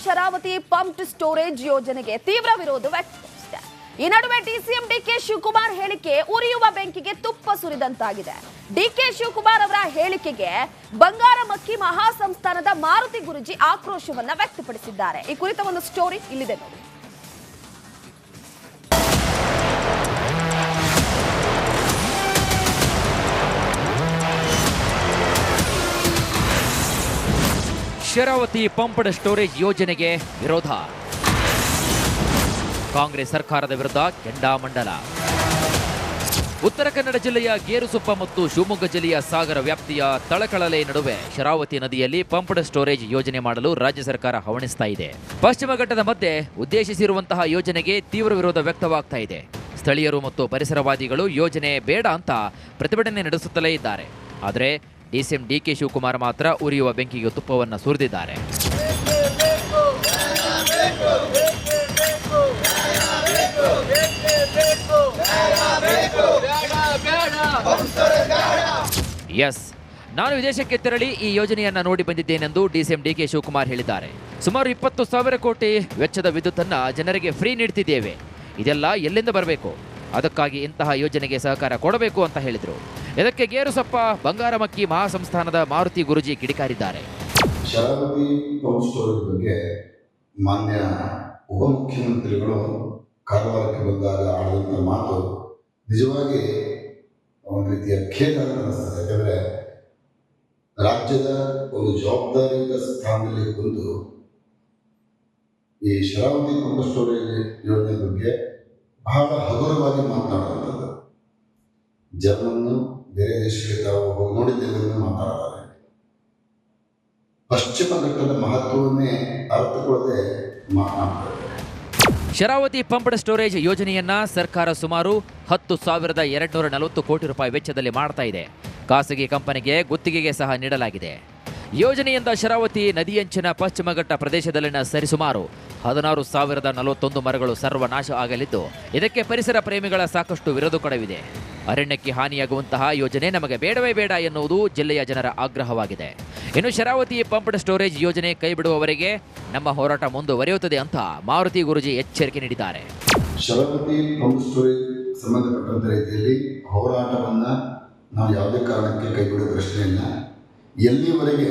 Sharavati pumped storage ಯೋಜನೆಗೆ ತೀವ್ರ ವಿರೋಧ ವ್ಯಕ್ತಪಡಿಸಿದೆ. ಈ ನಡುವೆ ಡಿಸಿಎಂ ಡಿಕೆ ಶಿವಕುಮಾರ್ ಹೇಳಿಕೆ ಉರಿಯುವ ಬೆಂಕಿಗೆ ತುಪ್ಪ ಸುರಿದಂತಾಗಿದೆ. ಡಿಕೆ ಶಿವಕುಮಾರ್ ಅವರ ಹೇಳಿಕೆಗೆ ಬಂಗಾರಮಕ್ಕಿ ಮಹಾಸಂಸ್ಥಾನದ ಮಾರುತಿ ಗುರೂಜಿ ಆಕ್ರೋಶವನ್ನ ವ್ಯಕ್ತಪಡಿಸಿದ್ದಾರೆ. ಈ ಕುರಿತ ಒಂದು ಸ್ಟೋರಿ ಇಲ್ಲಿದೆ ನೋಡಿ. ಶರಾವತಿ ಪಂಪ್ಡ್ ಸ್ಟೋರೇಜ್ ಯೋಜನೆಗೆ ವಿರೋಧ. ಕಾಂಗ್ರೆಸ್ ಸರ್ಕಾರದ ವಿರುದ್ಧ ಕೆಂಡಾಮಂಡಲ. ಉತ್ತರ ಕನ್ನಡ ಜಿಲ್ಲೆಯ ಗೇರುಸೊಪ್ಪ ಮತ್ತು ಶಿವಮೊಗ್ಗ ಜಿಲ್ಲೆಯ ಸಾಗರ ವ್ಯಾಪ್ತಿಯ ತಳಕಳಲೆ ನಡುವೆ ಶರಾವತಿ ನದಿಯಲ್ಲಿ ಪಂಪ್ಡ್ ಸ್ಟೋರೇಜ್ ಯೋಜನೆ ಮಾಡಲು ರಾಜ್ಯ ಸರ್ಕಾರ ಹವಣಿಸ್ತಾ ಇದೆ. ಪಶ್ಚಿಮ ಘಟ್ಟದ ಮಧ್ಯೆ ಉದ್ದೇಶಿಸಿರುವಂತಹ ಯೋಜನೆಗೆ ತೀವ್ರ ವಿರೋಧ ವ್ಯಕ್ತವಾಗ್ತಾ ಇದೆ. ಸ್ಥಳೀಯರು ಮತ್ತು ಪರಿಸರವಾದಿಗಳು ಯೋಜನೆ ಬೇಡ ಅಂತ ಪ್ರತಿಭಟನೆ ನಡೆಸುತ್ತಲೇ ಇದ್ದಾರೆ. ಆದರೆ ಡಿಸಿಎಂ ಡಿಕೆ ಶಿವಕುಮಾರ್ ಮಾತ್ರ ಉರಿಯುವ ಬೆಂಕಿಗೆ ತುಪ್ಪವನ್ನು ಸುರಿದಿದ್ದಾರೆ. ಎಸ್, ನಾನು ವಿದೇಶಕ್ಕೆ ತೆರಳಿ ಈ ಯೋಜನೆಯನ್ನ ನೋಡಿ ಬಂದಿದ್ದೇನೆಂದು ಡಿಸಿಎಂ ಡಿಕೆ ಶಿವಕುಮಾರ್ ಹೇಳಿದ್ದಾರೆ. ಸುಮಾರು 20,000 ಕೋಟಿ ವೆಚ್ಚದ ವಿದ್ಯುತ್ತನ್ನು ಜನರಿಗೆ ಫ್ರೀ ನೀಡ್ತಿದ್ದೇವೆ. ಇದೆಲ್ಲ ಎಲ್ಲಿಂದ ಬರಬೇಕು? ಅದಕ್ಕಾಗಿ ಇಂತಹ ಯೋಜನೆಗೆ ಸಹಕಾರ ಕೊಡಬೇಕು ಅಂತ ಹೇಳಿದರು. ಇದಕ್ಕೆ ಗೇರುಸೊಪ್ಪ ಬಂಗಾರಮಕ್ಕಿ ಮಹಾಸಂಸ್ಥಾನದ ಮಾರುತಿ ಗುರೂಜಿ ಕಿಡಿಕಾರಿದ್ದಾರೆ. ಶರಾವತಿ ಪಂಪ್ ಸ್ಟೋರೇಜ್ ಬಗ್ಗೆ ಮಾನ್ಯ ಉಪಮುಖ್ಯಮಂತ್ರಿಗಳು ಕಾರವಾರಕ್ಕೆ ಬಂದಾಗ ಆಡಿದಂಥ ಮಾತು ನಿಜವಾಗಿ ಒಂದು ರೀತಿಯ ಖೇದ ಅಂತ ಅನಿಸ್ತದೆ. ಯಾಕಂದರೆ ರಾಜ್ಯದ ಒಂದು ಜವಾಬ್ದಾರಿಯುತ ಸ್ಥಾನದಲ್ಲಿ ಕುಂತು ಈ ಶರಾವತಿ ಪಂಪ್ ಸ್ಟೋರೇಜ್ ಯೋಜನೆ ಬಗ್ಗೆ ಬಹಳ ಹಗುರವಾಗಿ ಮಾತನಾಡುವಂಥದ್ದು. ಜನರನ್ನು ಬೇರೆ ದೇಶಗಳಿಗೆ ಹೋಗಿ ನೋಡಿದ್ದೇವೆ ಮಾತಾಡ್ತಾರೆ. ಪಶ್ಚಿಮ ಘಟ್ಟದ ಮಹತ್ವವನ್ನೇ ಅರ್ಥಕೊಳ್ಳದೆ ಮಾತನಾಡ್ತಾರೆ. ಶರಾವತಿ ಪಂಪ್ಡ್ ಸ್ಟೋರೇಜ್ ಯೋಜನೆಯನ್ನ ಸರ್ಕಾರ ಸುಮಾರು 10,240 ಕೋಟಿ ರೂಪಾಯಿ ವೆಚ್ಚದಲ್ಲಿ ಮಾಡ್ತಾ ಇದೆ. ಖಾಸಗಿ ಕಂಪನಿಗೆ ಗುತ್ತಿಗೆಗೆ ಸಹ ನೀಡಲಾಗಿದೆ. ಯೋಜನೆಯಿಂದ ಶರಾವತಿ ನದಿಯಂಚಿನ ಪಶ್ಚಿಮ ಘಟ್ಟ ಪ್ರದೇಶದಲ್ಲಿನ ಸರಿಸುಮಾರು 16,041 ಮರಗಳು ಸರ್ವನಾಶ ಆಗಲಿದ್ದು, ಇದಕ್ಕೆ ಪರಿಸರ ಪ್ರೇಮಿಗಳ ಸಾಕಷ್ಟು ವಿರೋಧ ಕೂಡವಿದೆ. ಅರಣ್ಯಕ್ಕೆ ಹಾನಿಯಾಗುವಂತಹ ಯೋಜನೆ ನಮಗೆ ಬೇಡವೇ ಬೇಡ ಎನ್ನುವುದು ಜಿಲ್ಲೆಯ ಜನರ ಆಗ್ರಹವಾಗಿದೆ. ಇನ್ನು ಶರಾವತಿ ಪಂಪ್ಡ್ ಸ್ಟೋರೇಜ್ ಯೋಜನೆ ಕೈಬಿಡುವವರೆಗೆ ನಮ್ಮ ಹೋರಾಟ ಮುಂದುವರಿಯುತ್ತದೆ ಅಂತ ಮಾರುತಿ ಗುರೂಜಿ ಎಚ್ಚರಿಕೆ ನೀಡಿದ್ದಾರೆ. ಶರಾವತಿ ಪಂಪ್ ಸ್ಟೋರೇಜ್ ಸಂಬಂಧಪಟ್ಟಂತ ರೀತಿಯಲ್ಲಿ ಹೋರಾಟವನ್ನು ನಾವು ಯಾವುದೇ ಕಾರಣಕ್ಕೆ ಕೈಬಿಡುವ ಪ್ರಶ್ನೆ ಇಲ್ಲ. ಎಲ್ಲಿವರೆಗೆ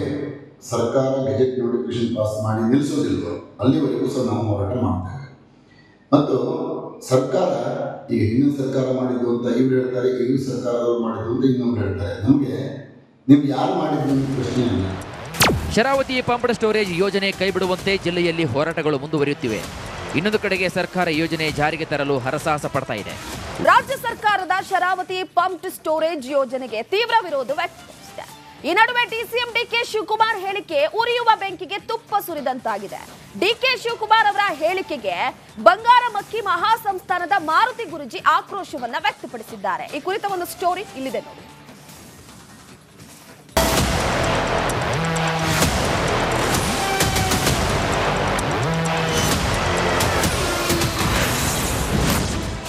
ಸರ್ಕಾರ ಗೆಜೆಟ್ ನೋಟಿಫಿಕೇಶನ್ ಪಾಸ್ ಮಾಡಿ ನಿಲ್ಲಿಸೋದಿಲ್ವೋ ಅಲ್ಲಿವರೆಗೂ ಸಹ ನಾವು ಹೋರಾಟ ಮಾಡ್ತೇವೆ. ಮತ್ತು ಸರ್ಕಾರ ಈಗ ಹಿಂದಿನ ಸರ್ಕಾರ ಮಾಡಿದ್ದು ಅಂತ ಇವ್ರು ಹೇಳ್ತಾರೆ, ಈ ಸರ್ಕಾರದವ್ರು ಮಾಡಿದ್ದು ಅಂತ ಇನ್ನೊಬ್ರು ಹೇಳ್ತಾರೆ. ನಮಗೆ ನೀವು ಯಾರು ಮಾಡಿದ್ದು ಅಂತ ಪ್ರಶ್ನೆ ಇಲ್ಲ. ಶರಾವತಿ ಪಂಪ್ಡ್ ಸ್ಟೋರೇಜ್ ಯೋಜನೆ ಕೈಬಿಡುವಂತೆ ಜಿಲ್ಲೆಯಲ್ಲಿ ಹೋರಾಟಗಳು ಮುಂದುವರಿಯುತ್ತಿವೆ. ಇನ್ನೊಂದು ಕಡೆಗೆ ಸರ್ಕಾರ ಯೋಜನೆ ಜಾರಿಗೆ ತರಲು ಹರಸಾಹಸ ಪಡ್ತಾ ಇದೆ. ರಾಜ್ಯ ಸರ್ಕಾರದ ಶರಾವತಿ ಪಂಪ್ಡ್ ಸ್ಟೋರೇಜ್ ಯೋಜನೆಗೆ ತೀವ್ರ ವಿರೋಧ ವ್ಯಕ್ತಪಡಿಸಿದೆ. ಈ ನಡುವೆ ಡಿಸಿಎಂ ಡಿಕೆ ಶಿವಕುಮಾರ್ ಹೇಳಿಕೆ ಉರಿಯುವ ಬೆಂಕಿಗೆ ತುಪ್ಪ ಸುರಿದಂತಾಗಿದೆ. ಡಿಕೆ ಶಿವಕುಮಾರ್ ಅವರ ಹೇಳಿಕೆಗೆ ಬಂಗಾರಮಕ್ಕಿ ಮಹಾಸಂಸ್ಥಾನದ ಮಾರುತಿ ಗುರೂಜಿ ಆಕ್ರೋಶವನ್ನ ವ್ಯಕ್ತಪಡಿಸಿದ್ದಾರೆ. ಈ ಕುರಿತ ಒಂದು ಸ್ಟೋರಿ ಇಲ್ಲಿದೆ ನೋಡಿ.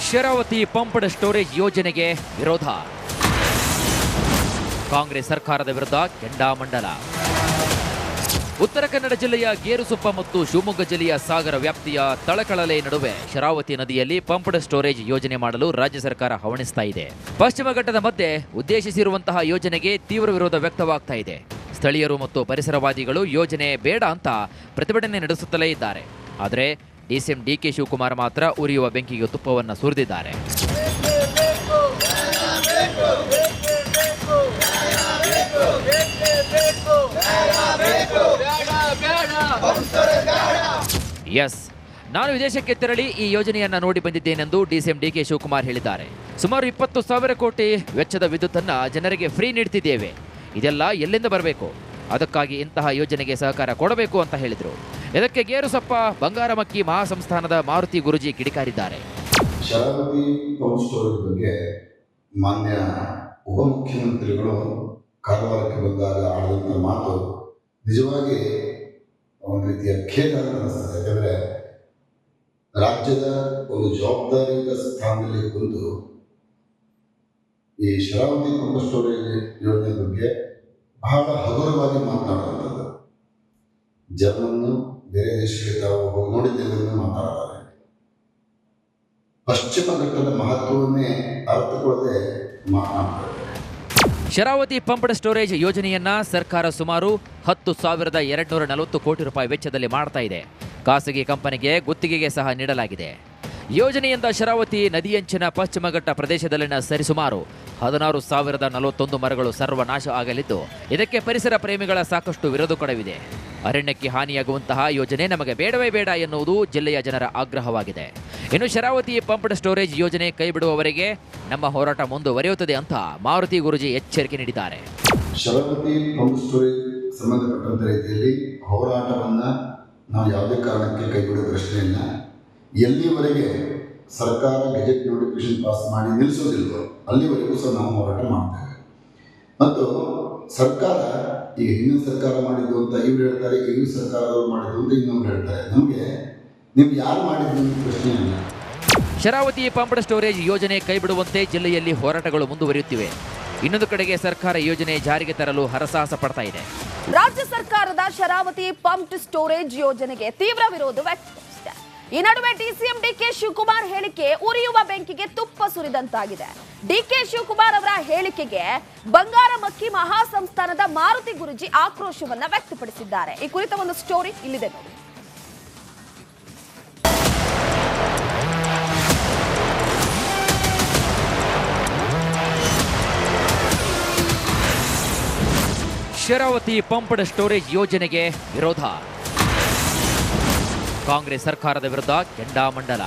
ಶರಾವತಿ ಪಂಪ್ಡ್ ಸ್ಟೋರೇಜ್ ಯೋಜನೆಗೆ ವಿರೋಧ. ಕಾಂಗ್ರೆಸ್ ಸರ್ಕಾರದ ವಿರುದ್ಧ ಕೆಂಡಾಮಂಡಲ. ಉತ್ತರ ಕನ್ನಡ ಜಿಲ್ಲೆಯ ಗೇರುಸೊಪ್ಪ ಮತ್ತು ಶಿವಮೊಗ್ಗ ಜಿಲ್ಲೆಯ ಸಾಗರ ವ್ಯಾಪ್ತಿಯ ತಳಕಳಲೆ ನಡುವೆ ಶರಾವತಿ ನದಿಯಲ್ಲಿ ಪಂಪ್ಡ್ ಸ್ಟೋರೇಜ್ ಯೋಜನೆ ಮಾಡಲು ರಾಜ್ಯ ಸರ್ಕಾರ ಹವಣಿಸ್ತಾ ಇದೆ. ಪಶ್ಚಿಮ ಘಟ್ಟದ ಮಧ್ಯೆ ಉದ್ದೇಶಿಸಿರುವಂತಹ ಯೋಜನೆಗೆ ತೀವ್ರ ವಿರೋಧ ವ್ಯಕ್ತವಾಗ್ತಾ ಇದೆ. ಸ್ಥಳೀಯರು ಮತ್ತು ಪರಿಸರವಾದಿಗಳು ಯೋಜನೆ ಬೇಡ ಅಂತ ಪ್ರತಿಭಟನೆ ನಡೆಸುತ್ತಲೇ ಇದ್ದಾರೆ. ಆದರೆ ಡಿಸಿಎಂ ಡಿಕೆ ಶಿವಕುಮಾರ್ ಮಾತ್ರ ಉರಿಯುವ ಬೆಂಕಿಗೆ ತುಪ್ಪವನ್ನು ಸುರಿದಿದ್ದಾರೆ. ಎಸ್, ನಾನು ವಿದೇಶಕ್ಕೆ ತೆರಳಿ ಈ ಯೋಜನೆಯನ್ನ ನೋಡಿ ಬಂದಿದ್ದೇನೆಂದು ಡಿಸಿಎಂ ಡಿಕೆ ಶಿವಕುಮಾರ್ ಹೇಳಿದ್ದಾರೆ. ಸುಮಾರು 20,000 ಕೋಟಿ ವೆಚ್ಚದ ವಿದ್ಯುತ್ತನ್ನು ಜನರಿಗೆ ಫ್ರೀ ನೀಡ್ತಿದ್ದೇವೆ. ಇದೆಲ್ಲ ಎಲ್ಲಿಂದ ಬರಬೇಕು? ಅದಕ್ಕಾಗಿ ಇಂತಹ ಯೋಜನೆಗೆ ಸಹಕಾರ ಕೊಡಬೇಕು ಅಂತ ಹೇಳಿದರು. ಇದಕ್ಕೆ ಗೇರುಸೊಪ್ಪ ಬಂಗಾರಮಕ್ಕಿ ಮಹಾಸಂಸ್ಥಾನದ ಮಾರುತಿ ಗುರೂಜಿ ಕಿಡಿಕಾರಿದ್ದಾರೆ. ಶರಾವತಿ ಪಂಪ್ ಸ್ಟೋರೇಜ್ ಬಗ್ಗೆ ಮಾನ್ಯ ಉಪಮುಖ್ಯಮಂತ್ರಿಗಳು ಕಾರವಾರಕ್ಕೆ ಬಂದಾಗ ಆಡಿದಂಥ ಮಾತು ನಿಜವಾಗಿ ಒಂದು ರೀತಿಯ ಖೇದ ಅಂತ ಅನಿಸ್ತದೆ. ಯಾಕಂದರೆ ರಾಜ್ಯದ ಒಂದು ಜವಾಬ್ದಾರಿಯುತ ಸ್ಥಾನದಲ್ಲಿ ಕುಂತು ಈ ಶರಾವತಿ ಪಂಪ್ ಸ್ಟೋರೇಜ್ ಯೋಜನೆ ಬಗ್ಗೆ ಬಹಳ ಹಗುರವಾಗಿ ಮಾತನಾಡುವಂಥದ್ದು. ಜನರನ್ನು ಬೇರೆ ದೇಶಗಳಿಗೆ ತಾವು ಹೋಗಿ ನೋಡಿದ್ದೇವೆ ಮಾತಾಡ್ತಾರೆ. ಪಶ್ಚಿಮ ಘಟ್ಟದ ಮಹತ್ವವನ್ನೇ ಅರ್ಥಕೊಳ್ಳದೆ ಮಾತನಾಡ್ತಾರೆ. ಶರಾವತಿ ಪಂಪ್ಡ್ ಸ್ಟೋರೇಜ್ ಯೋಜನೆಯನ್ನ ಸರ್ಕಾರ ಸುಮಾರು 10,240 ಕೋಟಿ ರೂಪಾಯಿ ವೆಚ್ಚದಲ್ಲಿ ಮಾಡ್ತಾ ಇದೆ. ಖಾಸಗಿ ಕಂಪನಿಗೆ ಗುತ್ತಿಗೆಗೆ ಸಹ ನೀಡಲಾಗಿದೆ. ಯೋಜನೆಯಿಂದ ಶರಾವತಿ ನದಿಯಂಚಿನ ಪಶ್ಚಿಮ ಘಟ್ಟ ಪ್ರದೇಶದಲ್ಲಿನ ಸರಿಸುಮಾರು 16,041 ಮರಗಳು ಸರ್ವನಾಶ ಆಗಲಿದ್ದು, ಇದಕ್ಕೆ ಪರಿಸರ ಪ್ರೇಮಿಗಳ ಸಾಕಷ್ಟು ವಿರೋಧ ಕೊಡವಿದೆ. ಅರಣ್ಯಕ್ಕೆ ಹಾನಿಯಾಗುವಂತಹ ಯೋಜನೆ ನಮಗೆ ಬೇಡವೇ ಬೇಡ ಎನ್ನುವುದು ಜಿಲ್ಲೆಯ ಜನರ ಆಗ್ರಹವಾಗಿದೆ. ಇನ್ನು ಶರಾವತಿ ಪಂಪ್ಡ್ ಸ್ಟೋರೇಜ್ ಯೋಜನೆ ಕೈಬಿಡುವವರೆಗೆ ನಮ್ಮ ಹೋರಾಟ ಮುಂದುವರಿಯುತ್ತದೆ ಅಂತ ಮಾರುತಿ ಗುರೂಜಿ ಎಚ್ಚರಿಕೆ ನೀಡಿದ್ದಾರೆ. ಶರಾವತಿ ಪಂಪ್ ಸ್ಟೋರೇಜ್ ಸಂಬಂಧಪಟ್ಟಂತ ರೀತಿಯಲ್ಲಿ ಹೋರಾಟವನ್ನ ನಾವು ಯಾವುದೇ ಕಾರಣಕ್ಕೆ ಕೈಬಿಡುವ ಪ್ರಶ್ನೆ ಇಲ್ಲ. ಎಲ್ಲಿವರೆಗೆ ಸರ್ಕಾರ ಗೆಜೆಟ್ ನೋಟಿಫಿಕೇಶನ್ ಪಾಸ್ ಮಾಡಿ ನಿಲ್ಲಿಸೋದಿಲ್ವೋ ಅಲ್ಲಿವರೆಗೂ ಸಹ ನಾವು ಹೋರಾಟ ಮಾಡ್ತೇವೆ. ಮತ್ತು ಸರ್ಕಾರ ಈಗ ಹಿಂದಿನ ಸರ್ಕಾರ ಮಾಡಿದ್ದು ಅಂತ ಇವ್ರು ಹೇಳ್ತಾರೆ, ಈಗ ಸರ್ಕಾರದವ್ರು ಮಾಡಿದ್ದು ಅಂತ ಇನ್ನೊಬ್ರು ಹೇಳ್ತಾರೆ. ನಮಗೆ ನೀವು ಯಾರು ಮಾಡಿದ್ದು ಅಂತ ಪ್ರಶ್ನೆ ಇಲ್ಲ. ಶರಾವತಿ ಪಂಪ್ಡ್ ಸ್ಟೋರೇಜ್ ಯೋಜನೆ ಕೈಬಿಡುವಂತೆ ಜಿಲ್ಲೆಯಲ್ಲಿ ಹೋರಾಟಗಳು ಮುಂದುವರಿಯುತ್ತಿವೆ. ಇನ್ನೊಂದು ಕಡೆಗೆ ಸರ್ಕಾರ ಯೋಜನೆ ಜಾರಿಗೆ ತರಲು ಹರಸಾಹಸ ಪಡ್ತಾ ಇದೆ. ರಾಜ್ಯ ಸರ್ಕಾರದ ಶರಾವತಿ ಪಂಪ್ಡ್ ಸ್ಟೋರೇಜ್ ಯೋಜನೆಗೆ ತೀವ್ರ ವಿರೋಧ ವ್ಯಕ್ತಪಡಿಸಿದೆ. ಈ ನಡುವೆ ಡಿಸಿಎಂ ಡಿಕೆ ಶಿವಕುಮಾರ್ ಹೇಳಿಕೆ ಉರಿಯುವ ಬೆಂಕಿಗೆ ತುಪ್ಪ ಸುರಿದಂತಾಗಿದೆ. ಡಿಕೆ ಶಿವಕುಮಾರ್ ಅವರ ಹೇಳಿಕೆಗೆ ಬಂಗಾರಮಕ್ಕಿ ಮಹಾಸಂಸ್ಥಾನದ ಮಾರುತಿ ಗುರೂಜಿ ಆಕ್ರೋಶವನ್ನ ವ್ಯಕ್ತಪಡಿಸಿದ್ದಾರೆ. ಈ ಕುರಿತ ಒಂದು ಸ್ಟೋರಿ ಇಲ್ಲಿದೆ ನೋಡಿ. ಶರಾವತಿ ಪಂಪ್ಡ್ ಸ್ಟೋರೇಜ್ ಯೋಜನೆಗೆ ವಿರೋಧ. ಕಾಂಗ್ರೆಸ್ ಸರ್ಕಾರದ ವಿರುದ್ಧ ಕೆಂಡಾಮಂಡಲ.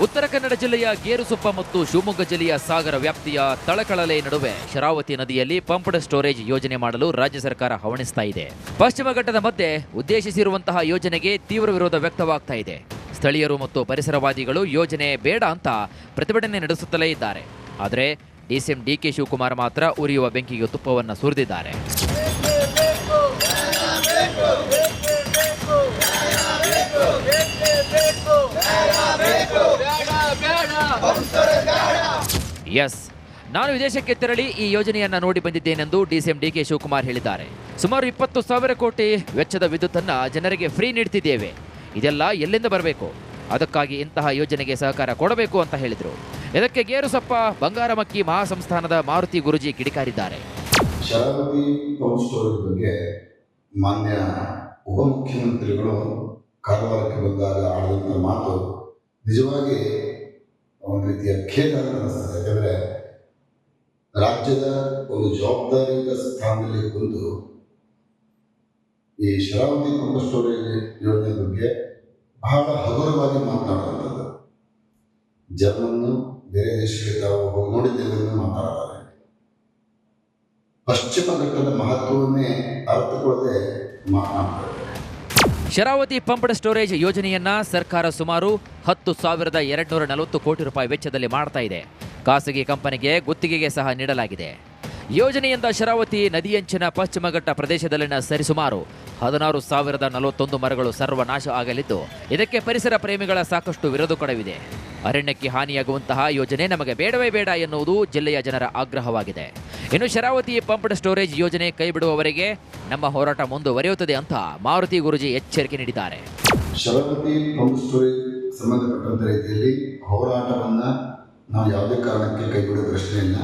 ಉತ್ತರ ಕನ್ನಡ ಜಿಲ್ಲೆಯ ಗೇರುಸೊಪ್ಪ ಮತ್ತು ಶಿವಮೊಗ್ಗ ಜಿಲ್ಲೆಯ ಸಾಗರ ವ್ಯಾಪ್ತಿಯ ತಳಕಳಲೆ ನಡುವೆ ಶರಾವತಿ ನದಿಯಲ್ಲಿ ಪಂಪ್ಡ್ ಸ್ಟೋರೇಜ್ ಯೋಜನೆ ಮಾಡಲು ರಾಜ್ಯ ಸರ್ಕಾರ ಹವಣಿಸ್ತಾ ಇದೆ. ಪಶ್ಚಿಮ ಘಟ್ಟದ ಮಧ್ಯೆ ಉದ್ದೇಶಿಸಿರುವಂತಹ ಯೋಜನೆಗೆ ತೀವ್ರ ವಿರೋಧ ವ್ಯಕ್ತವಾಗ್ತಾ ಇದೆ. ಸ್ಥಳೀಯರು ಮತ್ತು ಪರಿಸರವಾದಿಗಳು ಯೋಜನೆ ಬೇಡ ಅಂತ ಪ್ರತಿಭಟನೆ ನಡೆಸುತ್ತಲೇ ಇದ್ದಾರೆ. ಆದರೆ ಡಿಸಿಎಂ ಡಿಕೆ ಶಿವಕುಮಾರ್ ಮಾತ್ರ ಉರಿಯುವ ಬೆಂಕಿಗೆ ತುಪ್ಪವನ್ನು ಸುರಿದಿದ್ದಾರೆ. ಎಸ್, ನಾನು ವಿದೇಶಕ್ಕೆ ತೆರಳಿ ಈ ಯೋಜನೆಯನ್ನ ನೋಡಿ ಬಂದಿದ್ದೇನೆಂದು ಡಿಸಿಎಂ ಡಿಕೆ ಶಿವಕುಮಾರ್ ಹೇಳಿದ್ದಾರೆ. ಸುಮಾರು 20,000 ಕೋಟಿ ವೆಚ್ಚದ ವಿದ್ಯುತ್ತನ್ನು ಜನರಿಗೆ ಫ್ರೀ ನೀಡ್ತಿದ್ದೇವೆ. ಇದೆಲ್ಲ ಎಲ್ಲಿಂದ ಬರಬೇಕು? ಅದಕ್ಕಾಗಿ ಇಂತಹ ಯೋಜನೆಗೆ ಸಹಕಾರ ಕೊಡಬೇಕು ಅಂತ ಹೇಳಿದರು. ಇದಕ್ಕೆ ಗೇರುಸಪ್ಪ ಬಂಗಾರಮಕ್ಕಿ ಮಹಾಸಂಸ್ಥಾನದ ಮಾರುತಿ ಗುರೂಜಿ ಕಿಡಿಕಾರಿದ್ದಾರೆ. ಶರಾವತಿ ಪಂಪ್ ಸ್ಟೋರೇಜ್ ಬಗ್ಗೆ ಮಾನ್ಯ ಉಪಮುಖ್ಯಮಂತ್ರಿಗಳು ಕಾರವಾರಕ್ಕೆ ಬಂದಾಗ ಆಡಿದಂಥ ಮಾತು ನಿಜವಾಗಿ ಒಂದು ರೀತಿಯ ಖೇದ ಅಂತ ಅನಿಸ್ತದೆ. ಯಾಕಂದರೆ ರಾಜ್ಯದ ಒಂದು ಜವಾಬ್ದಾರಿಯುತ ಸ್ಥಾನದಲ್ಲಿ ಕುಂತು ಈ ಶರಾವತಿ ಪಂಪ್ ಸ್ಟೋರೇಜ್ ಯೋಜನೆ ಬಗ್ಗೆ ಬಹಳ ಹಗುರವಾಗಿ ಮಾತನಾಡುವಂಥದ್ದು. ಜರ್ಮನ್ನು ಬೇರೆ ದೇಶಗಳಿಗೆ ತಾವು ಹೋಗಿ ನೋಡಿದ್ದೇವೆ ಮಾತಾಡ್ತಾರೆ. ಪಶ್ಚಿಮ ಘಟ್ಟದ ಮಹತ್ವವನ್ನೇ ಅರ್ಥಕೊಳ್ಳದೆ ಮಾತನಾಡ್ತಾರೆ. ಶರಾವತಿ ಪಂಪ್ಡ್ ಸ್ಟೋರೇಜ್ ಯೋಜನೆಯನ್ನ ಸರ್ಕಾರ ಸುಮಾರು 10,240 ಕೋಟಿ ರೂಪಾಯಿ ವೆಚ್ಚದಲ್ಲಿ ಮಾಡ್ತಾ ಇದೆ. ಖಾಸಗಿ ಕಂಪನಿಗೆ ಗುತ್ತಿಗೆಗೆ ಸಹ ನೀಡಲಾಗಿದೆ. ಯೋಜನೆಯಿಂದ ಶರಾವತಿ ನದಿಯಂಚಿನ ಪಶ್ಚಿಮ ಘಟ್ಟ ಪ್ರದೇಶದಲ್ಲಿನ ಸರಿಸುಮಾರು 16,041 ಮರಗಳು ಸರ್ವನಾಶ ಆಗಲಿದ್ದು, ಇದಕ್ಕೆ ಪರಿಸರ ಪ್ರೇಮಿಗಳ ಸಾಕಷ್ಟು ವಿರೋಧ ಕೊಡವಿದೆ. ಅರಣ್ಯಕ್ಕೆ ಹಾನಿಯಾಗುವಂತಹ ಯೋಜನೆ ನಮಗೆ ಬೇಡವೇ ಬೇಡ ಎನ್ನುವುದು ಜಿಲ್ಲೆಯ ಜನರ ಆಗ್ರಹವಾಗಿದೆ. ಇನ್ನು ಶರಾವತಿ ಪಂಪ್ಡ್ ಸ್ಟೋರೇಜ್ ಯೋಜನೆ ಕೈಬಿಡುವವರೆಗೆ ನಮ್ಮ ಹೋರಾಟ ಮುಂದುವರಿಯುತ್ತದೆ ಅಂತ ಮಾರುತಿ ಗುರೂಜಿ ಎಚ್ಚರಿಕೆ ನೀಡಿದ್ದಾರೆ. ಶರಾವತಿ ಪಂಪ್ ಸ್ಟೋರೇಜ್ ಸಂಬಂಧಪಟ್ಟಂತ ರೀತಿಯಲ್ಲಿ ಹೋರಾಟವನ್ನ ನಾವು ಯಾವುದೇ ಕಾರಣಕ್ಕೆ ಕೈಬಿಡುವ ಪ್ರಶ್ನೆ ಇಲ್ಲ.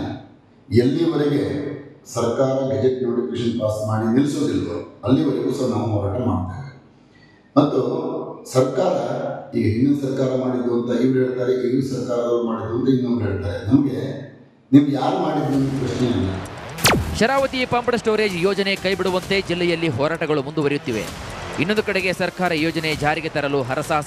ಎಲ್ಲಿವರೆಗೆ ಸರ್ಕಾರ ಗೆಜೆಟ್ ನೋಟಿಫಿಕೇಶನ್ ಪಾಸ್ ಮಾಡಿ ನಿಲ್ಲಿಸೋದಿಲ್ವೋ ಅಲ್ಲಿವರೆಗೂ ಸಹ ನಾವು ಹೋರಾಟ ಮಾಡ್ತೇವೆ. ಮತ್ತು ಸರ್ಕಾರ ಈಗ ಹಿಂದಿನ ಸರ್ಕಾರ ಮಾಡಿದ್ದು ಅಂತ ಇವ್ರು ಹೇಳ್ತಾರೆ, ಈಗ ಸರ್ಕಾರದವ್ರು ಮಾಡಿದ್ದು ಅಂತ ಇನ್ನೊಬ್ರು ಹೇಳ್ತಾರೆ. ನಮಗೆ ನೀವು ಯಾರು ಮಾಡಿದ್ದು ಅಂತ ಪ್ರಶ್ನೆ ಇಲ್ಲ. ಶರಾವತಿ ಪಂಪ್ಡ್ ಸ್ಟೋರೇಜ್ ಯೋಜನೆ ಕೈಬಿಡುವಂತೆ ಜಿಲ್ಲೆಯಲ್ಲಿ ಹೋರಾಟಗಳು ಮುಂದುವರಿಯುತ್ತಿವೆ. ಇನ್ನೊಂದು ಕಡೆಗೆ ಸರ್ಕಾರ ಯೋಜನೆ ಜಾರಿಗೆ ತರಲು ಹರಸಾಹಸ